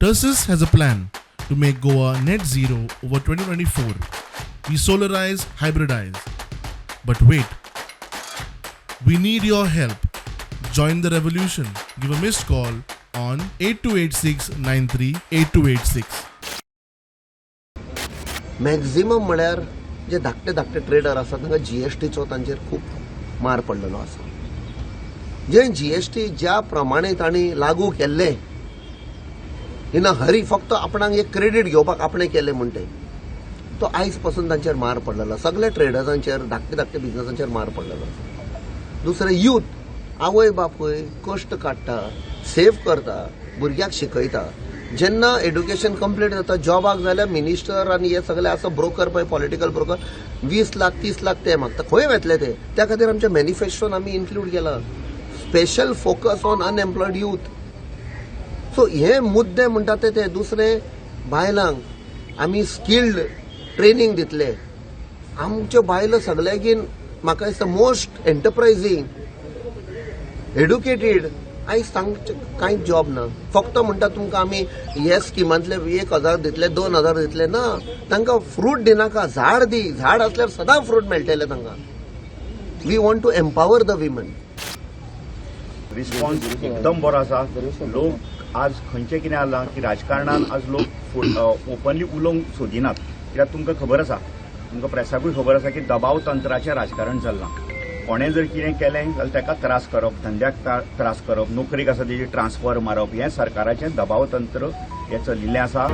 Tursus has a plan to make Goa net zero over 2024. We solarize, hybridize. But wait, we need your help. Join the revolution. Give a missed call on 8286938286. Maximum म्हळ्यार जे धाकटे धाकटे trader आसा तांकां जीएसटीचो तांचेर खूब मार पडलेलो आसा. जे जीएसटी ज्या प्रमाणे तांणी लागू केल्ले इन अ हरी, फक्त आपणाक एक क्रेडीट घेवपाक आपणे केले म्हणटे तो आयज पासून तांचेर मार पडलेलो. सगळे ट्रेडर्सांचेर, धाकटे धाकटे बिझनसांचेर मार पडलेलो आसा. दुसरें यूथ, आवय बापूय कश्ट काडटा, सेव करता, भुरग्याक शिकयता. जेन्ना एड्युकेशन कंप्लीट जाता, जॉबाक जाल्यार मिनिस्टर आनी हे सगळे आसा ब्रोकर पळय, पॉलिटिकल ब्रोकर, 20 लाख 30 लाख ते मागता. खंय वेतले ते? त्या खातीर आमच्या मॅनिफेस्टोन आमी इन्क्लूड केला special focus on unemployed youth. So हे मुद्दे म्हणटा ते. दुसरे, बायलांक आमी स्किल्ड ट्रेनिंग दितले. आमच्यो बायलो सगळ्याकीन म्हाका दिसता मोस्ट एंटरप्रायझींग, एड्युकेटेड. आयज तांचे कांयच जॉब ना. फक्त म्हणटा तुमकां आमी हे स्किमांतले 1000 दितले, 2000 दितले. ना, तांकां फ्रूट दिनाका, झाड दी. झाड असल्यार सदां फ्रूट मेळटले तांकां. We want to empower the women. Response एकदम बरो आसा. लोक आज खंयचे कितें जालां की राजकारणान आज लोक ओपनली उलोवंक सोदिनात. कित्याक तुमकां खबर आसा, तुमकां प्रेसाकूय खबर आसा की दबाव तंत्राचें राजकारण चल्लां. कोणें जर कितें केलें जाल्यार ताका त्रास करप, धंद्याक त्रास करप, नोकरेक आसा तेजी ट्रान्सफर मारप, हें सरकाराचें दबाव तंत्र हें चलिल्लें आसा.